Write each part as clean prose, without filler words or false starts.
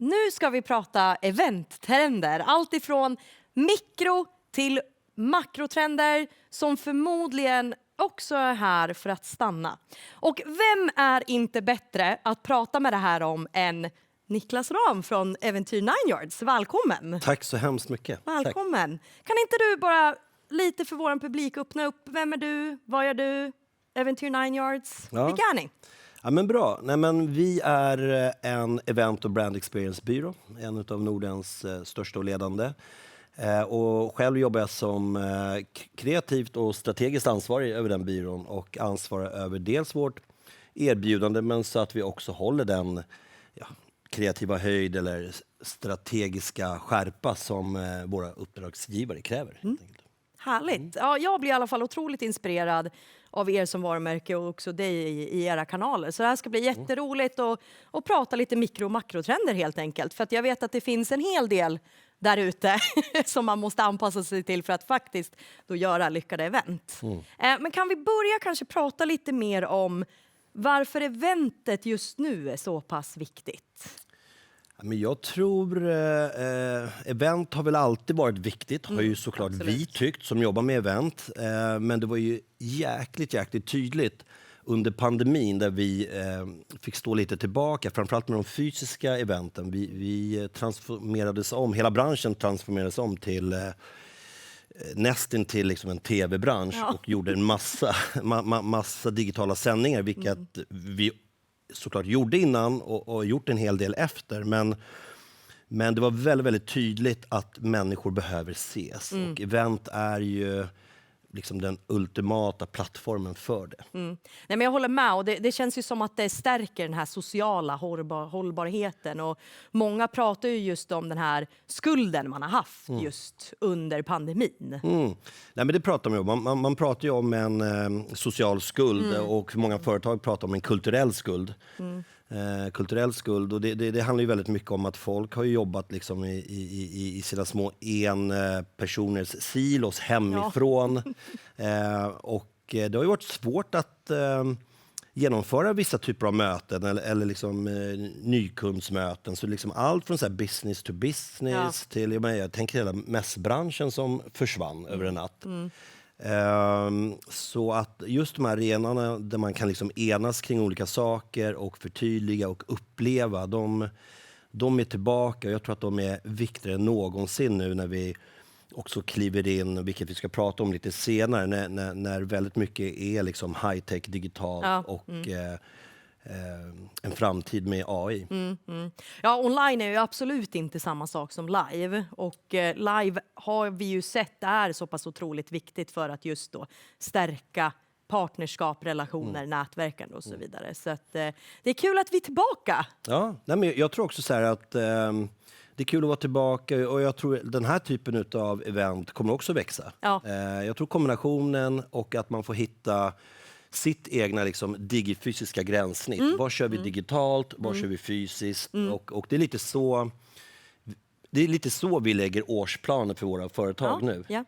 Nu ska vi prata eventtrender. Allt ifrån mikro till makrotrender som förmodligen också är här för att stanna. Och vem är inte bättre att prata med det här om än Niklas Ram från Äventyr 9 Yards. Välkommen! Tack så hemskt mycket. Välkommen! Tack. Kan inte du bara lite för vår publik öppna upp? Vem är du? Vad gör du? Äventyr 9 Yards. Ja. Vilka är ni? Ja, men bra. Nej, men vi är en event- och brand experience-byrå. En av Nordens största och ledande. Och själv jobbar jag som kreativt och strategiskt ansvarig över den byrån och ansvarar över dels vårt erbjudande men så att vi också håller den kreativa höjd eller strategiska skärpa som våra uppdragsgivare kräver. Härligt. Ja, jag blir i alla fall otroligt inspirerad av er som varumärke och också dig i era kanaler. Så det här ska bli jätteroligt att prata lite mikro- och makrotrender helt enkelt. För att jag vet att det finns en hel del där ute som man måste anpassa sig till för att faktiskt då göra lyckade event. Men kan vi börja kanske prata lite mer om varför eventet just nu är så pass viktigt? Men jag tror event har väl alltid varit viktigt, har ju såklart absolut. vi tyckt som jobbar med event. Men det var ju jäkligt tydligt under pandemin där vi fick stå lite tillbaka, framförallt med de fysiska eventen. Vi transformerades om, hela branschen transformerades om till nästan till liksom en tv-bransch och gjorde en massa digitala sändningar, vilket vi såklart gjorde innan och gjort en hel del efter. Men det var väldigt tydligt att människor behöver ses. Och event är ju liksom den ultimata plattformen för det. Nej, men jag håller med och det känns ju som att det stärker den här sociala hållbarheten och många pratar ju just om den här skulden man har haft just under pandemin. Nej, men det pratar man ju om. Man pratar ju om en social skuld och många företag pratar om en kulturell skuld. Kulturell skuld och det handlar ju väldigt mycket om att folk har jobbat liksom i sina små enpersoners silos hemifrån. Och det har ju varit svårt att genomföra vissa typer av möten eller liksom nykundsmöten. Så liksom allt från så här business to business till, jag tänker hela mässbranschen som försvann över en natt. Så att just de här arenorna där man kan liksom enas kring olika saker och förtydliga och uppleva, de är tillbaka. Jag tror att de är viktigare än någonsin nu när vi också kliver in, vilket vi ska prata om lite senare, när väldigt mycket är liksom high-tech, digitalt och en framtid med AI. Ja, online är ju absolut inte samma sak som live. Och live har vi ju sett är så pass otroligt viktigt för att just då stärka partnerskap, relationer, nätverkande och så vidare. Så att, det är kul att vi är tillbaka. Ja, nej, men jag tror också så här att det är kul att vara tillbaka och jag tror den här typen av event kommer också växa. Ja. Jag tror kombinationen och att man får hitta sitt egna liksom digifysiska gränssnitt. Var kör vi digitalt, var kör vi fysiskt? Och det är lite så vi lägger årsplaner för våra företag nu. Ja.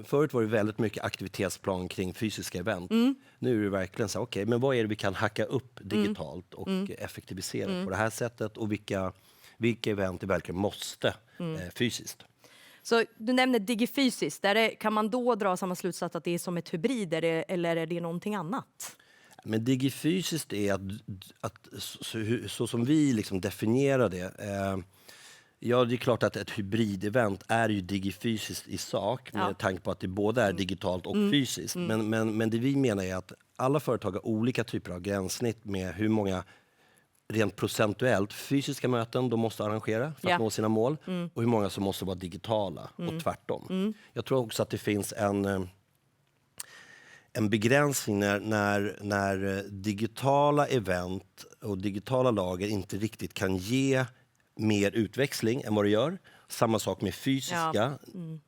Förut var det väldigt mycket aktivitetsplan kring fysiska event. Nu är det verkligen så, okej, men vad är det vi kan hacka upp digitalt och effektivisera på det här sättet och vilka event är verkligen måste fysiskt. Så du nämner digifysiskt. Kan man då dra samma slutsats att det är som ett hybrid eller är det någonting annat? Men digifysiskt är att så som vi liksom definierar det. Ja, det är klart att ett hybridevent är ju digifysiskt i sak med tanke på att det både är digitalt och fysiskt. Men det vi menar är att alla företag har olika typer av gränssnitt med hur många rent procentuellt fysiska möten de måste arrangera för att nå sina mål och hur många som måste vara digitala och tvärtom. Jag tror också att det finns en begränsning när digitala event och digitala lager inte riktigt kan ge mer utväxling än vad det gör. Samma sak med fysiska.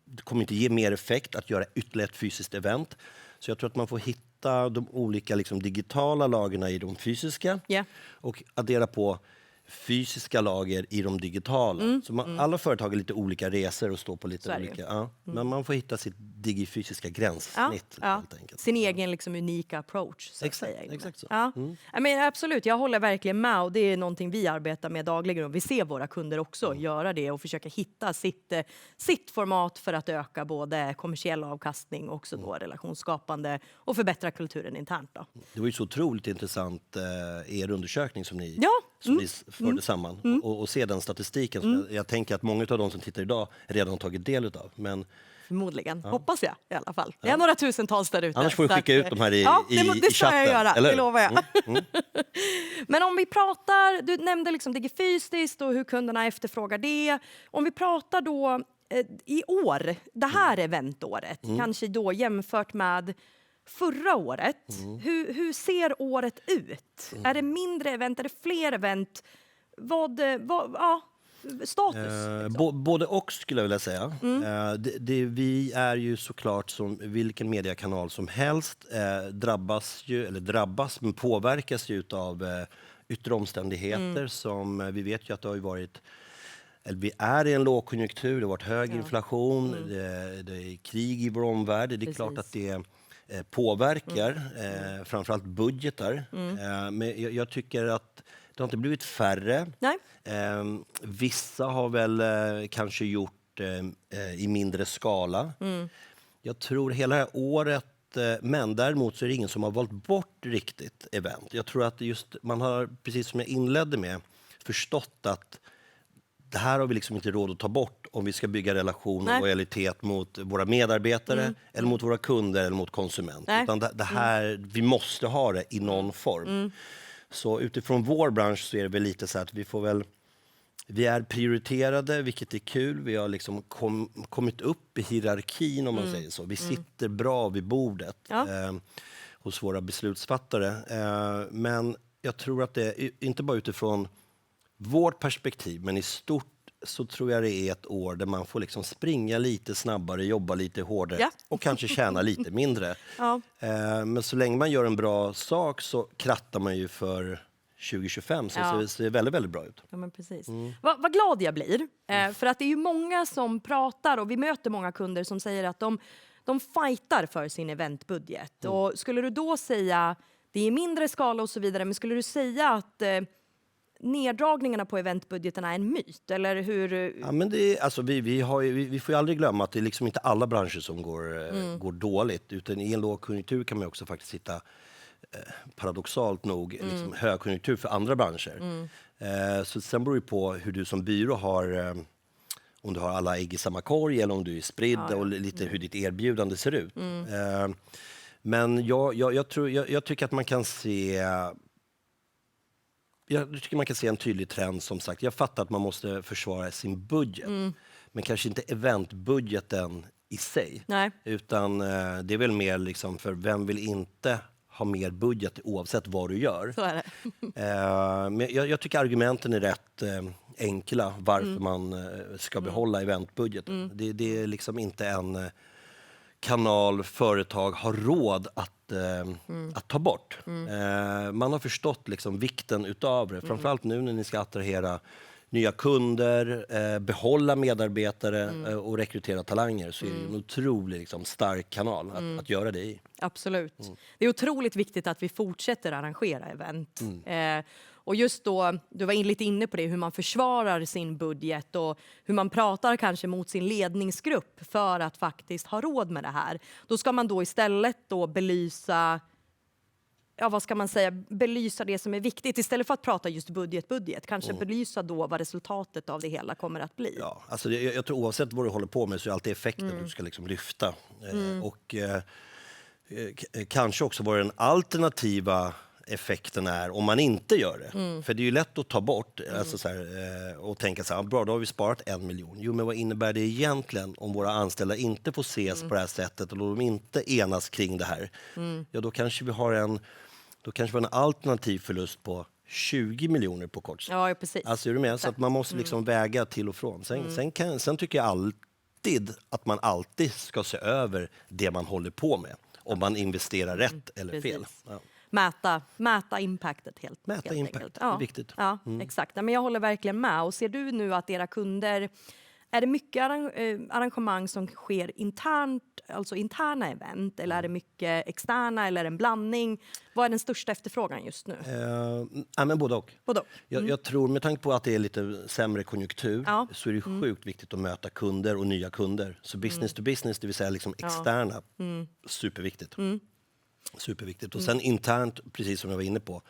Det kommer inte ge mer effekt att göra ytterligare ett fysiskt event. Så jag tror att man får hitta de olika liksom digitala lagren i de fysiska och addera på fysiska lager i de digitala. Så alla företag har lite olika resor och står på lite olika... Ja. Men man får hitta sitt digifysiska gränssnitt helt enkelt. Sin egen liksom unika approach. Så att säga. Exakt så. Ja. Men absolut, jag håller verkligen med och det är någonting vi arbetar med dagligen och vi ser våra kunder också göra det och försöka hitta sitt format för att öka både kommersiell avkastning och också då relationsskapande och förbättra kulturen internt. Då. Det var ju så otroligt intressant er undersökning som ni förde samman och se den statistiken. Som jag tänker att många av de som tittar idag redan har tagit del av. Men förmodligen, hoppas jag i alla fall. Det är några tusentals där ute. Annars får du skicka ut de här i chatten. Det ska jag göra, det lovar jag. Men om vi pratar, du nämnde liksom digifysiskt och hur kunderna efterfrågar det. Om vi pratar då i år, det här eventåret, kanske då jämfört med förra året. Hur ser året ut? Är det mindre event? Är det fler event? Status? Liksom. Både och skulle jag vilja säga. Vi är ju såklart som vilken mediekanal som helst drabbas men påverkas ju av yttre omständigheter som vi vet ju att det har ju varit. Vi är i en lågkonjunktur, det har varit hög inflation, det är krig i vår omvärld. Det är klart att det påverkar framförallt budgetar. Men jag tycker att det har inte blivit färre. Nej. Vissa har väl kanske gjort i mindre skala. Jag tror hela det här året, men däremot så är det ingen som har valt bort riktigt event. Jag tror att just man har, precis som jag inledde med, förstått att det här har vi liksom inte råd att ta bort om vi ska bygga relation och lojalitet mot våra medarbetare eller mot våra kunder eller mot konsumenter. Utan det här, vi måste ha det i någon form. Så utifrån vår bransch så är det väl lite så att vi är prioriterade, vilket är kul. Vi har liksom kommit upp i hierarkin om man säger så. Vi sitter bra vid bordet hos våra beslutsfattare. Men jag tror att det är inte bara utifrån vårt perspektiv, men i stort så tror jag det är ett år där man får liksom springa lite snabbare, jobba lite hårdare och kanske tjäna lite mindre. Men så länge man gör en bra sak så krattar man ju för 2025 så det ser väldigt, väldigt bra ut. Ja, men precis. Vad glad jag blir. För att det är ju många som pratar och vi möter många kunder som säger att de fightar för sin eventbudget. Och skulle du då säga, det är mindre skala och så vidare, men skulle du säga att neddragningarna på eventbudgeterna är en myt? Eller hur? Ja, men det är, alltså vi får ju aldrig glömma att det är liksom inte alla branscher som går dåligt. Utan i en lågkonjunktur kan man också faktiskt hitta paradoxalt nog liksom högkonjunktur för andra branscher. Så sen beror det på hur du som byrå har, om du har alla ägg i samma korg eller om du är spridd och lite hur ditt erbjudande ser ut. Men jag tycker att man kan se... Jag tycker man kan se en tydlig trend, som sagt. Jag fattar att man måste försvara sin budget. Men kanske inte eventbudgeten i sig. Nej. Utan det är väl mer liksom, för vem vill inte ha mer budget oavsett vad du gör. Så är det. Men jag tycker argumenten är rätt enkla varför man ska behålla eventbudgeten. Det är liksom inte en kanal företag har råd att ta bort. Man har förstått liksom vikten utav det. Framförallt nu när ni ska attrahera nya kunder, behålla medarbetare och rekrytera talanger, så är det en otroligt liksom, stark kanal att göra det i. Absolut. Det är otroligt viktigt att vi fortsätter arrangera event. Och just då, du var lite inne på det, hur man försvarar sin budget och hur man pratar kanske mot sin ledningsgrupp för att faktiskt ha råd med det här. Då ska man då istället då belysa, belysa det som är viktigt istället för att prata just budget. Kanske belysa då vad resultatet av det hela kommer att bli. Ja, alltså jag tror oavsett vad du håller på med så är alltid effekten du ska liksom lyfta. Och kanske också vad den alternativa effekten är om man inte gör det. För det är ju lätt att ta bort alltså så här, och tänka så här, bra, då har vi sparat 1 miljon. Jo, men vad innebär det egentligen om våra anställda inte får ses på det här sättet och de inte enas kring det här? Ja, då kanske vi har en alternativ förlust på 20 miljoner på kort sikt. Ja, precis. Alltså är du med? Så att man måste liksom väga till och från. Sen tycker jag alltid att man alltid ska se över det man håller på med. Om man investerar rätt eller fel. Ja. mäta impactet helt Impact, enkelt. det är viktigt. Ja, exakt. Men jag håller verkligen med. Och ser du nu att era kunder, är det mycket arrangemang som sker internt, alltså interna event, eller är det mycket externa, eller en blandning? Vad är den största efterfrågan just nu? Men både och. Både och. Jag tror, med tanke på att det är lite sämre konjunktur, Ja. så är det sjukt viktigt att möta kunder och nya kunder. Så business to business, det vill säga liksom externa, superviktigt. Superviktigt. Och sen internt, precis som jag var inne på,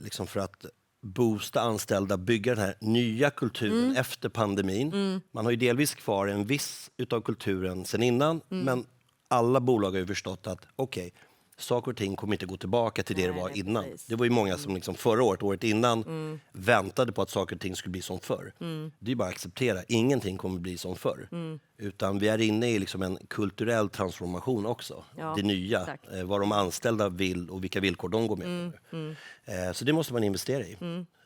liksom för att boosta anställda, bygga den här nya kulturen efter pandemin. Man har ju delvis kvar en viss utav kulturen sen innan, men alla bolag har ju förstått att okej, saker och ting kommer inte gå tillbaka till det det var innan. precis. Det var ju många som liksom förra året innan, väntade på att saker och ting skulle bli som förr. Det är bara att acceptera, ingenting kommer bli som förr. Utan vi är inne i liksom en kulturell transformation också. Ja, det nya, exakt. vad de anställda vill och vilka villkor de går med på. Så det måste man investera i,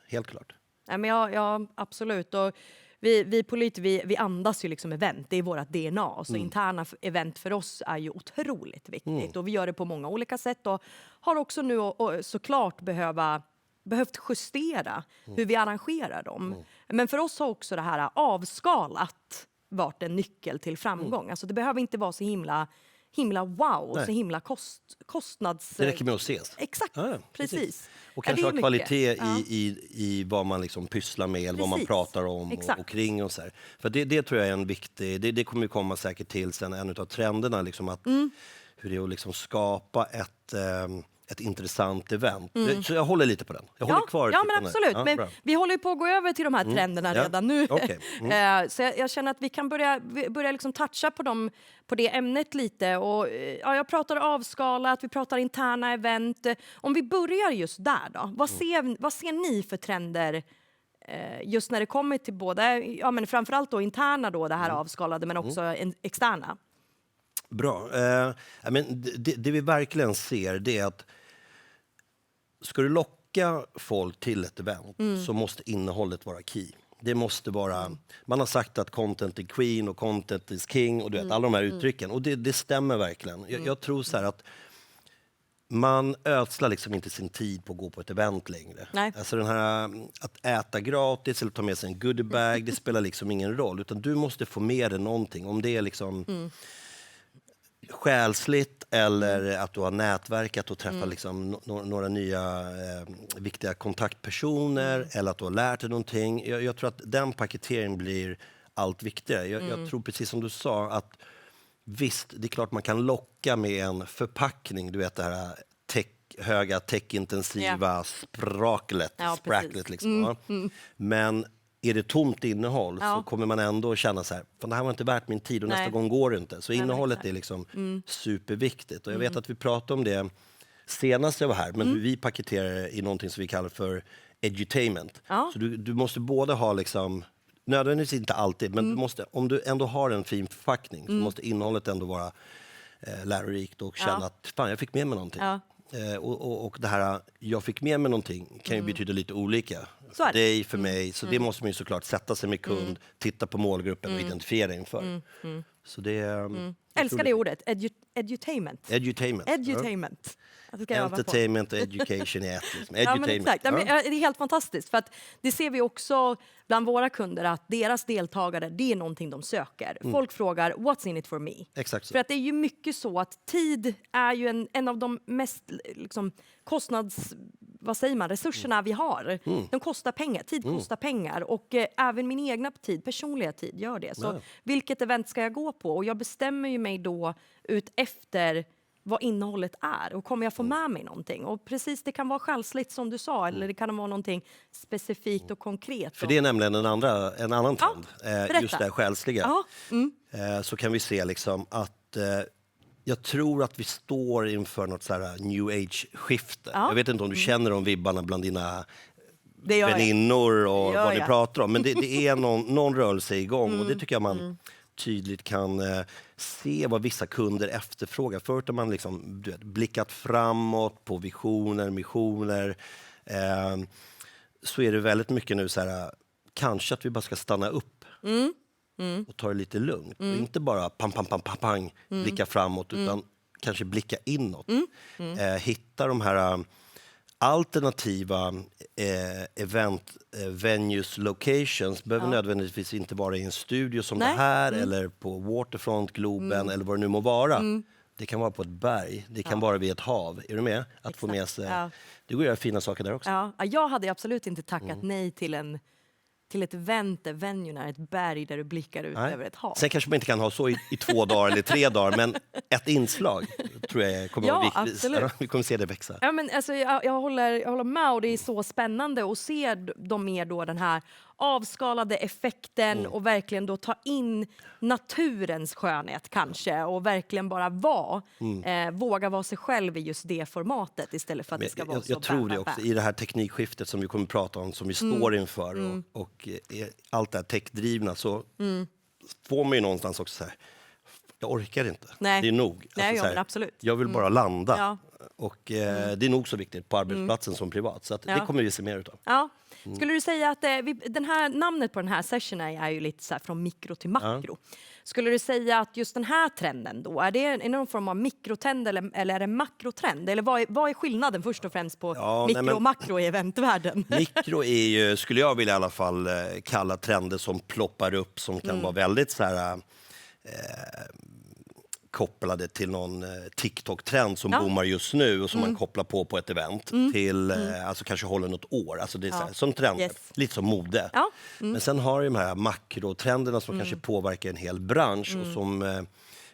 helt klart. Nej, men ja, absolut. Och vi politiker, vi andas ju liksom event. Det är vårt DNA. Så interna event för oss är ju otroligt viktigt. Och vi gör det på många olika sätt. Och har också nu såklart behövt justera hur vi arrangerar dem. Men för oss har också det här avskalat varit en nyckel till framgång. Alltså det behöver inte vara så himla wow, så himla kostnads... Det räcker med att ses. Exakt, precis. Och kanske det ha är kvalitet mycket. i vad man liksom pysslar med, eller vad man Precis. pratar om Exakt. och kring och så här. För det tror jag är en viktig, det kommer ju komma säkert till sen, en av trenderna, liksom att hur det är att liksom skapa ett intressant event. Så jag håller lite på den. Jag håller kvar ja, lite men på den här. absolut. Ja, men bra. vi håller ju på att gå över till de här trenderna redan nu. Okej. Så jag känner att vi kan börja liksom toucha på det ämnet lite. Och, jag pratar avskalat, vi pratar interna event. Om vi börjar just där då. Vad ser ni för trender just när det kommer till både, men framförallt då interna då, det här avskalade, men också externa? Bra. Men det vi verkligen ser, det är att ska du locka folk till ett event så måste innehållet vara key. Det måste vara, man har sagt att content är queen och content is king och du vet, alla de här uttrycken. Och det stämmer verkligen. Jag tror så här att man ödslar liksom inte sin tid på att gå på ett event längre. Nej. Alltså den här att äta gratis eller ta med sig en goodiebag, det spelar liksom ingen roll. Utan du måste få med dig någonting. Om det är liksom själsligt eller att du har nätverkat och träffat liksom några nya viktiga kontaktpersoner eller att du har lärt dig någonting. Jag tror att den paketeringen blir allt viktigare. Jag tror precis som du sa att visst, det är klart man kan locka med en förpackning, du vet det här höga techintensiva spraklet liksom. Men är det tomt innehåll så kommer man ändå känna så här, fan, det här var inte värt min tid och nästa gång går det inte. Så innehållet är liksom superviktigt. Och jag vet att vi pratade om det senast jag var här, men hur vi paketerar det i någonting som vi kallar för edutainment. Så du måste både ha liksom, nödvändigtvis inte alltid, men du måste, om du ändå har en fin förpackning så måste innehållet ändå vara lärorikt och känna att fan, jag fick med mig någonting. Och det här, jag fick med mig någonting kan ju betyda lite olika. För dig, för mig. Så det måste man ju såklart sätta sig med kund, titta på målgruppen och identifiera inför. Så det Älskar det ordet, edutainment. Edutainment. Edutainment. Det ska jag öva på. Entertainment och education är ett. Liksom. Ja, men Edutainment. exakt. Ja, men, det är helt fantastiskt. För att det ser vi också bland våra kunder att deras deltagare, det är någonting de söker. Folk frågar, what's in it for me? Exakt så. För att det är ju mycket så att tid är ju en av de mest liksom, resurserna vi har. De kostar pengar, tid kostar pengar. Och även min egna tid, personliga tid gör det. Så vilket event ska jag gå på? Och jag bestämmer ju mig då ut efter vad innehållet är och kommer jag få med mig någonting. Och precis, det kan vara själsligt som du sa, eller det kan vara någonting specifikt och konkret. För det är nämligen en annan trend, just det här själsliga. Så kan vi se liksom att jag tror att vi står inför något så här new age-skifte. Jag vet inte om du känner de vibbarna bland dina väninnor och vad ni pratar om. Men det är någon rörelse igång och det tycker jag man tydligt kan se vad vissa kunder efterfrågar. Förut har man liksom, blickat framåt på visioner, missioner. Så är det väldigt mycket nu så här, kanske att vi bara ska stanna upp och ta det lite lugnt. Och inte bara pang, blicka framåt, utan kanske blicka inåt. Hitta de här alternativa event venues, locations. Behöver nödvändigtvis inte vara i en studio som det här eller på Waterfront, Globen eller vad det nu må vara. Det kan vara på ett berg, det kan vara vid ett hav. Är du med? Att få med sig... Det går att göra fina saker där också. Ja, jag hade absolut inte tackat nej till ett event där venuen är ett berg där du blickar ut över ett hav. Sen kanske man inte kan ha så i 2 dagar eller 3 dagar, men ett inslag tror jag kommer vara viktigt. Absolut. Vi kommer se det växa. Ja, men alltså, jag håller med, och det är så spännande att se dem mer då den här avskalade effekten och verkligen då ta in naturens skönhet kanske och verkligen bara våga vara sig själv i just det formatet istället för att det ska vara så. Jag tror det också, i det här teknikskiftet som vi kommer att prata om, som vi står inför och allt det här techdrivna, så får man ju någonstans också så här, jag orkar inte. Nej. Det är nog. Nej, så här, absolut. Jag vill bara landa. Ja. Och det är nog så viktigt på arbetsplatsen som privat. Så att det kommer vi se mer utav. Ja. Skulle du säga att den här namnet på den här sessionen är ju lite så här från mikro till makro. Skulle du säga att just den här trenden då, är det någon form av mikrotrend eller är det makrotrend? Eller vad är skillnaden först och främst på mikro och makro i eventvärlden? Mikro är ju, skulle jag vilja i alla fall kalla trender som ploppar upp, som kan vara väldigt så här... kopplade till någon TikTok-trend som boomar just nu och som man kopplar på ett event till, alltså kanske håller något år. Alltså det är så här, som trender, lite som mode. Ja. Men sen har ju de här makrotrenderna som kanske påverkar en hel bransch och som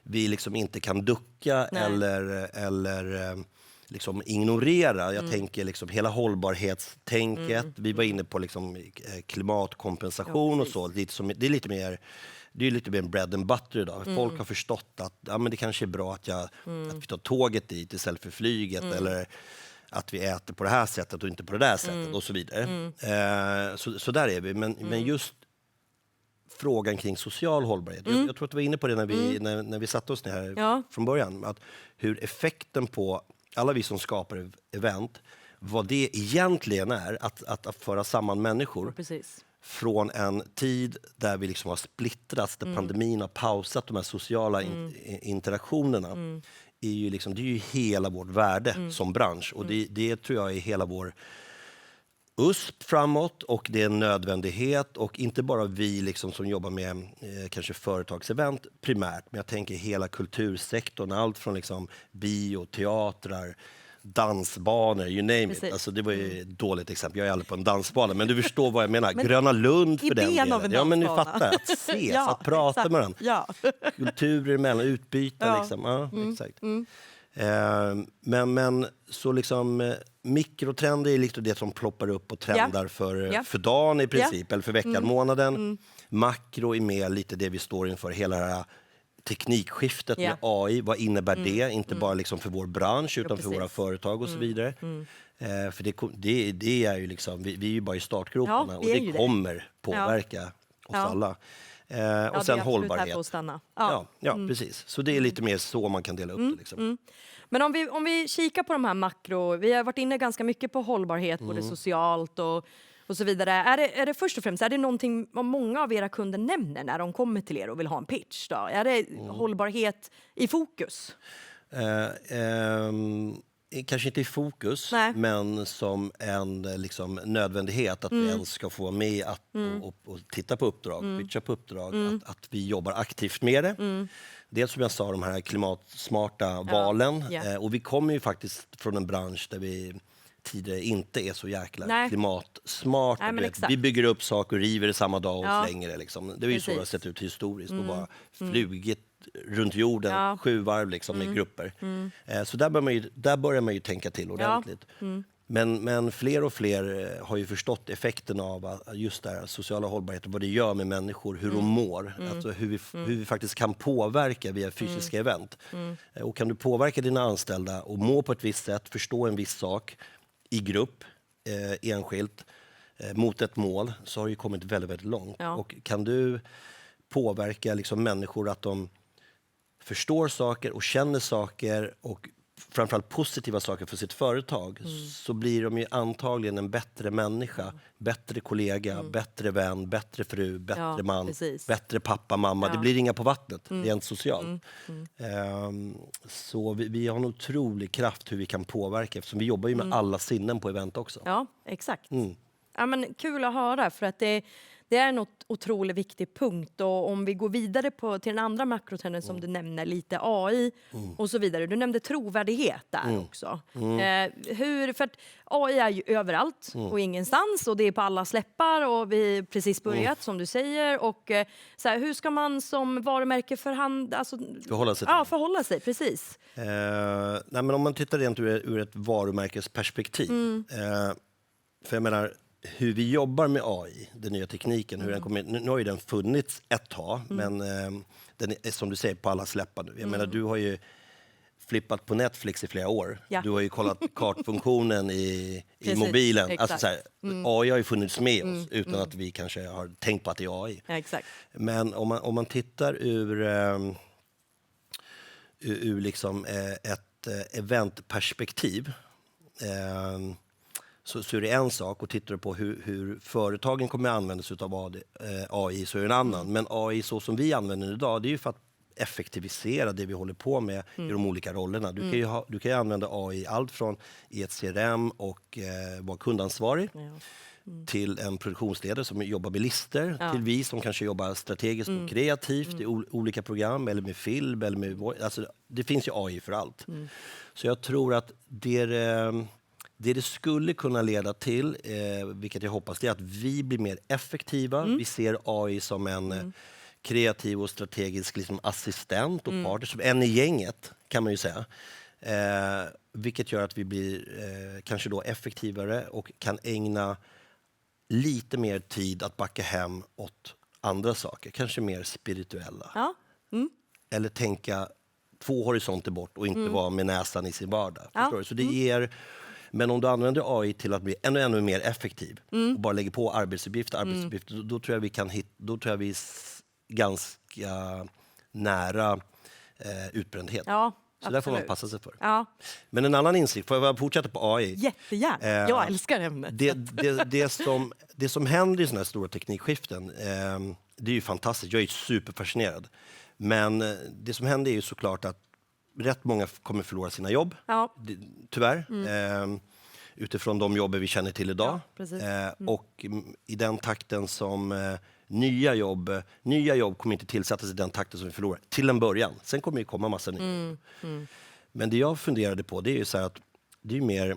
vi liksom inte kan ducka eller liksom ignorera. Jag tänker liksom hela hållbarhetstänket. Vi var inne på liksom klimatkompensation och så. Det är lite mer en bread and butter idag. Folk har förstått att men det kanske är bra att vi tar tåget dit istället för flyget, eller att vi äter på det här sättet och inte på det där sättet och så vidare. Så där är vi. Men just frågan kring social hållbarhet. Jag tror att vi var inne på det när vi satte oss ner här från början. Att hur effekten på alla vi som skapar event, vad det egentligen är, att föra samman människor. Precis. Från en tid där vi liksom har splittrats, där pandemin har pausat de här sociala interaktionerna. Det är ju hela vårt värde som bransch. Och det tror jag är hela vår USP framåt, och det är en nödvändighet. Och inte bara vi liksom som jobbar med kanske företagsevent primärt, men jag tänker hela kultursektorn, allt från liksom bio, teatrar, dansbanor, you name it. Alltså det var ju ett dåligt exempel. Jag är aldrig på en dansbana, men du förstår vad jag menar. Gröna Lund för den delen. Ja, men nu fattar jag. Att ses, att prata med den. Ja. Kulturer emellan, utbyta liksom. Ja, exakt. Men så liksom mikrotrender är liksom det som ploppar upp och trendar för dagen i princip, eller för veckan, månaden. Makro är mer lite det vi står inför, hela det här teknikskiftet med AI, vad innebär det? Inte bara liksom för vår bransch utan för våra företag och så vidare. För det är ju liksom, vi är ju bara i startgroparna och det kommer påverka oss alla. Och sen hållbarhet. Precis. Så det är lite mer så man kan dela upp det. Liksom. Men om vi kikar på de här makro, vi har varit inne ganska mycket på hållbarhet, både socialt och så vidare. Är det först och främst, är det någonting många av era kunder nämner när de kommer till er och vill ha en pitch? Då? Är det hållbarhet i fokus? Kanske inte i fokus, men som en liksom nödvändighet att vi ens ska få vara med och titta på uppdrag, pitcha på uppdrag, att vi jobbar aktivt med det. Dels som jag sa, de här klimatsmarta valen. Och vi kommer ju faktiskt från en bransch där vi tidigare inte är så jäkla klimatsmarta. Vi bygger upp saker och river det samma dag och slänger det. Liksom. Det är ju så det har sett ut historiskt och bara flugit runt jorden 7 varv liksom, med grupper. Så där börjar man ju tänka till ordentligt. Men fler och fler har ju förstått effekten av just det här sociala hållbarheten, vad det gör med människor, hur de mår. Alltså hur vi faktiskt kan påverka via fysiska event. Och kan du påverka dina anställda och må på ett visst sätt, förstå en viss sak i grupp, enskilt, mot ett mål, så har du kommit väldigt, väldigt långt. Och kan du påverka liksom människor att de förstår saker och känner saker och framförallt positiva saker för sitt företag så blir de ju antagligen en bättre människa, bättre kollega, bättre vän, bättre fru, bättre man, precis. bättre pappa, mamma. Det blir inga på vattnet, rent socialt. Så vi har en otrolig kraft hur vi kan påverka eftersom vi jobbar ju med alla sinnen på event också. Ja, exakt. Ja, men kul att höra för att det är en otroligt viktig punkt. Och om vi går vidare till den andra makrotrenden som du nämner, lite AI och så vidare. Du nämnde trovärdighet där också. För att AI är ju överallt och ingenstans och det är på alla släppar och vi har precis börjat som du säger. Och så här, hur ska man som varumärke förhålla sig, precis. Nej, men om man tittar rent ur ett varumärkesperspektiv. För jag menar, hur vi jobbar med AI, den nya tekniken, hur den kommer, nu har ju den funnits ett tag, men den är som du säger på alla släppar nu. Jag menar, du har ju flippat på Netflix i flera år. Ja. Du har ju kollat kartfunktionen i mobilen. Alltså, så här, AI har ju funnits med oss utan att vi kanske har tänkt på att det är AI. Ja, exakt. Men om man tittar ur liksom ett eventperspektiv så är det en sak, och tittar du på hur företagen kommer att använda sig av AI så är det en annan. Men AI så som vi använder det idag, det är ju för att effektivisera det vi håller på med i de olika rollerna. Du kan ju använda AI allt från i ett CRM och vara kundansvarig till en produktionsledare som jobbar med lister, till vi som kanske jobbar strategiskt och kreativt i olika program eller med film eller med alltså, det finns ju AI för allt. Så jag tror att det skulle kunna leda till, vilket jag hoppas, det är att vi blir mer effektiva. Vi ser AI som en kreativ och strategisk liksom, assistent och partner, som en i gänget kan man ju säga. Vilket gör att vi blir kanske då effektivare och kan ägna lite mer tid att backa hem åt andra saker, kanske mer spirituella. Ja. Eller tänka 2 horisonter bort och inte vara med näsan i sin vardag. Förstår du? Så det ger... Men om du använder AI till att bli ännu mer effektiv och bara lägger på arbetsuppgifter, då tror jag vi är ganska nära utbrändhet. Ja, så där får man passa sig för. Ja. Men en annan insikt, får jag fortsätta på AI? Jättegärna, jag älskar ämnet. Det som händer i sådana här stora teknikskiften, det är ju fantastiskt. Jag är superfascinerad. Men det som händer är ju såklart att rätt många kommer förlora sina jobb, tyvärr. Utifrån de jobb vi känner till idag. Ja, och i den takten som nya jobb kommer inte tillsättas i den takten som vi förlorar. Till en början. Sen kommer det komma massa nya. Men det jag funderade på, det är ju så här att det är mer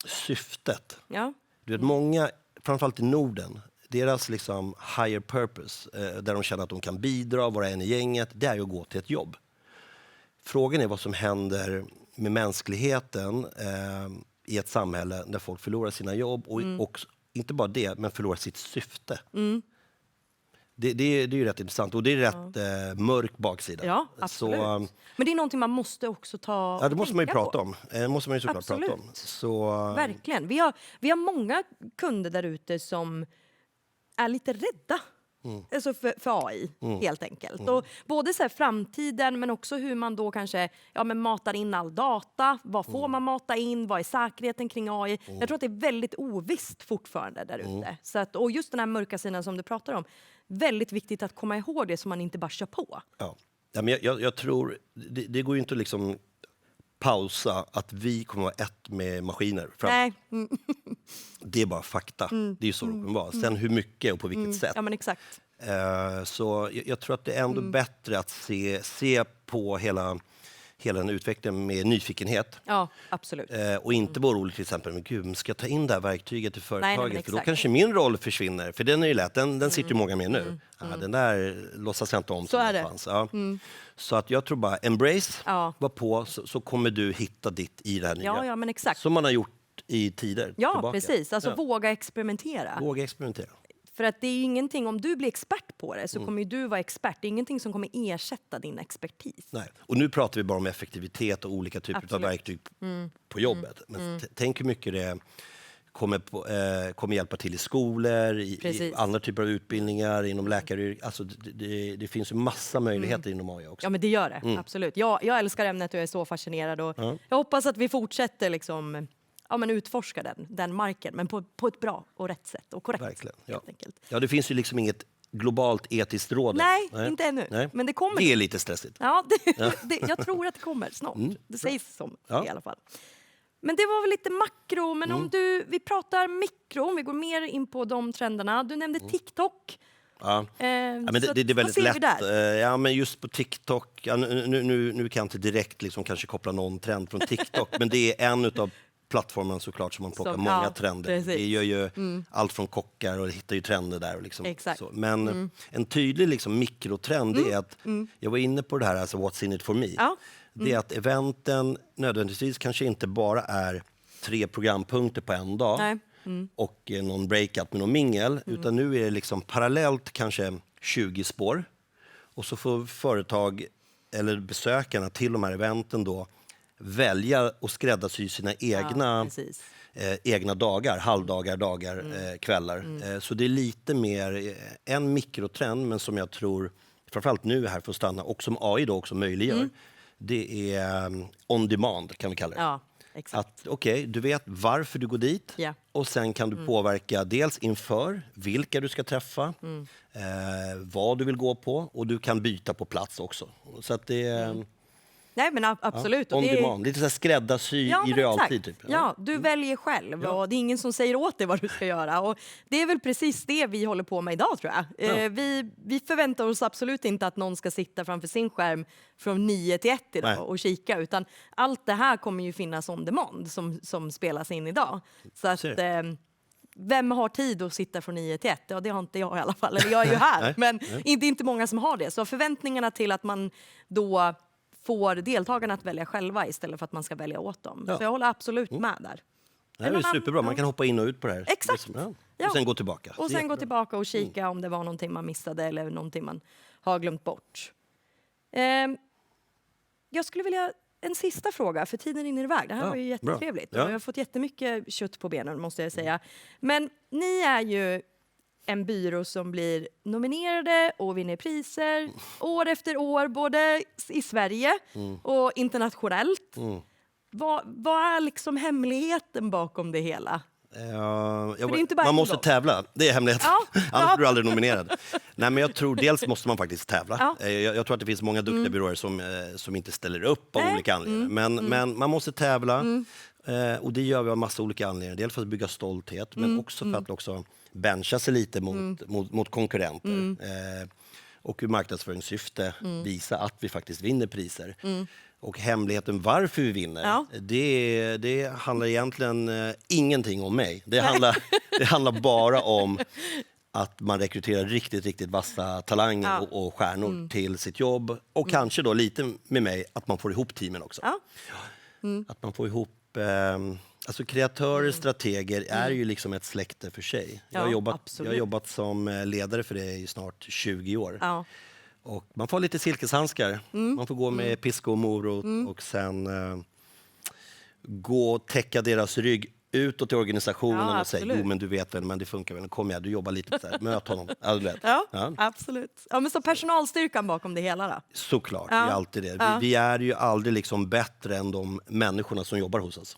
syftet. Ja. Du vet, många, framförallt i Norden, deras liksom higher purpose, där de känner att de kan bidra, vara en i gänget, det är ju att gå till ett jobb. Frågan är vad som händer med mänskligheten i ett samhälle där folk förlorar sina jobb och inte bara det, men förlorar sitt syfte. Det är ju rätt intressant och det är rätt mörk baksida. Ja, absolut. Men det är någonting man måste också ta Ja, det måste man ju prata på. om. Det måste man ju såklart prata om. Så, verkligen. Vi har många kunder där ute som är lite rädda. Alltså för AI, helt enkelt. Och både så här framtiden, men också hur man då kanske matar in all data. Vad får man mata in? Vad är säkerheten kring AI? Jag tror att det är väldigt ovisst fortfarande där ute. Så att, och just den här mörka sidan som du pratar om, väldigt viktigt att komma ihåg det så man inte bara kör på. Ja, men jag tror, det går ju inte att liksom pausa att vi kommer vara ett med maskiner. Nej. Det är bara fakta. Det är ju så det kommer vara. Sen hur mycket och på vilket sätt. Ja, men exakt. Så jag tror att det är ändå bättre att se på hela den utvecklingen med nyfikenhet. Ja, absolut. Och inte vara orolig till exempel, men gud, ska jag ta in det här verktyget till företaget? Nej, för då kanske min roll försvinner. För den är ju lätt, den sitter ju många med nu. Den där låtsas jag inte om. Så är det. Fanns. Ja. Så att jag tror bara, embrace, var på, så kommer du hitta ditt i det här nya. Ja, men exakt. Som man har gjort i tider tillbaka. Precis. Alltså våga experimentera. Våga experimentera. För att det är ju ingenting, om du blir expert på det så kommer ju du vara expert. Det är ingenting som kommer ersätta din expertis. Nej. Och nu pratar vi bara om effektivitet och olika typer av verktyg på jobbet. Men tänk hur mycket det kommer hjälpa till i skolor, i Precis. andra typer av utbildningar, inom läkaryrket. Alltså det finns ju massa möjligheter inom AI också. Ja, men det gör det. Absolut. Jag älskar ämnet och jag är så fascinerad. Och jag hoppas att vi fortsätter liksom, utforska den marken, men på ett bra och rätt sätt och korrekt Verkligen. sätt, Ja. helt enkelt. Ja, det finns ju liksom inget globalt etiskt råd. Nej, inte ännu. Nej. Men det kommer. Det är lite stressigt. Ja, jag tror att det kommer snart. Det sägs som i alla fall. Men det var väl lite makro. Men om vi pratar mikro, om vi går mer in på de trenderna. Du nämnde TikTok. Ja. Men det är väldigt vad ser vi lätt. där? Ja, men just på TikTok, nu kan jag inte direkt liksom kanske koppla någon trend från TikTok, men det är en av plattformen såklart som man plockar många trender. Precis. Det gör ju allt från kockar och hittar ju trender där. Och liksom, Exakt. så. Men en tydlig liksom mikrotrend är att, jag var inne på det här, alltså what's in it for me. Ja. Det är att eventen nödvändigtvis kanske inte bara är 3 programpunkter på en dag. Nej. Och någon breakout med någon mingel, utan nu är det liksom parallellt kanske 20 spår. Och så får företag eller besökarna till de här eventen då välja och skräddarsy sina egna dagar, halvdagar, dagar, kvällar. Så det är lite mer en mikrotrend, men som jag tror framförallt nu är här för att stanna och som AI då också möjliggör. Det är on demand, kan vi kalla det. Ja, exakt. Att du vet varför du går dit och sen kan du påverka dels inför vilka du ska träffa, vad du vill gå på, och du kan byta på plats också. Så att det är Nej, men absolut. on Och det demand, lite så här skräddarsy i realtid. Typ. Ja, du väljer själv och det är ingen som säger åt dig vad du ska göra. Och det är väl precis det vi håller på med idag, tror jag. Vi förväntar oss absolut inte att någon ska sitta framför sin skärm från 9 till 1 idag och kika, utan allt det här kommer ju finnas on demand som spelas in idag. Så att vem har tid att sitta från 9 till 1? Ja, det har inte jag i alla fall. Eller jag är ju här, men det är inte många som har det. Så förväntningarna till att man då får deltagarna att välja själva istället för att man ska välja åt dem. Så jag håller absolut med där. Det är superbra, man kan hoppa in och ut på det här. Exakt. Och sen gå tillbaka. Och sen gå tillbaka och kika om det var någonting man missade eller någonting man har glömt bort. Jag skulle vilja en sista fråga, för tiden rinner iväg. Det här var ju jättetrevligt. Och jag har fått jättemycket kött på benen, måste jag säga. Men ni är ju en byrå som blir nominerade och vinner priser år efter år, både i Sverige och internationellt. Vad är liksom hemligheten bakom det hela? Man måste tävla, det är hemligheten. Annars blir du aldrig nominerad. Nej, men jag tror dels måste man faktiskt tävla. Jag tror att det finns många duktiga byråer som inte ställer upp av olika anledningar. Men man måste tävla. Och det gör vi av massa olika anledningar. Dels för att bygga stolthet, men också för att också bencha sig lite mot konkurrenter. Och ur marknadsföringssyfte visa att vi faktiskt vinner priser. Och hemligheten varför vi vinner, det handlar egentligen ingenting om mig. Det handlar bara om att man rekryterar riktigt, riktigt vassa talanger och stjärnor till sitt jobb. Och kanske då lite med mig, att man får ihop teamen också. Att man får ihop... Alltså kreatörer, strateger är ju liksom ett släkte för sig. Jag har jobbat som ledare för det i snart 20 år. Och man får lite silkeshandskar. Man får gå med piska och morot och sen gå och täcka deras rygg utåt i organisationen och säga, jo men du vet väl, men det funkar väl, kom igen, du jobbar lite så här, möt honom. Absolut. Ja, men så personalstyrkan bakom det hela då? Såklart, det är alltid det. Vi är ju aldrig liksom bättre än de människorna som jobbar hos oss.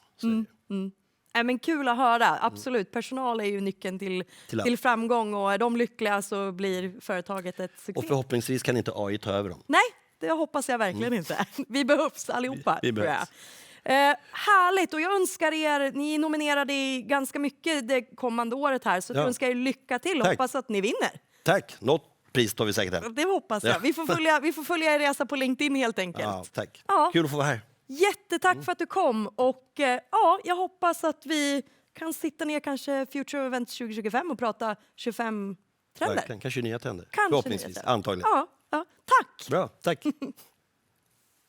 Men kul att höra, absolut. Personal är ju nyckeln till framgång, och är de lyckliga så blir företaget ett succé. Och förhoppningsvis kan inte AI ta över dem. Nej, det hoppas jag verkligen inte. Vi behövs allihopa. Vi behövs. Härligt, och jag önskar er, ni är nominerade i ganska mycket det kommande året här, så jag önskar er lycka till och hoppas att ni vinner. Tack, något pris tar vi säkert här. Det hoppas jag. Vi får följa er resa på LinkedIn helt enkelt. Ja, tack. Kul att få vara här. Jättetack för att du kom, och jag hoppas att vi kan sitta ner kanske Future Event 2025 och prata 25 trender. Kanske nya trender. Kanske förhoppningsvis, nya trender. antagligen. Ja, tack! Bra, tack.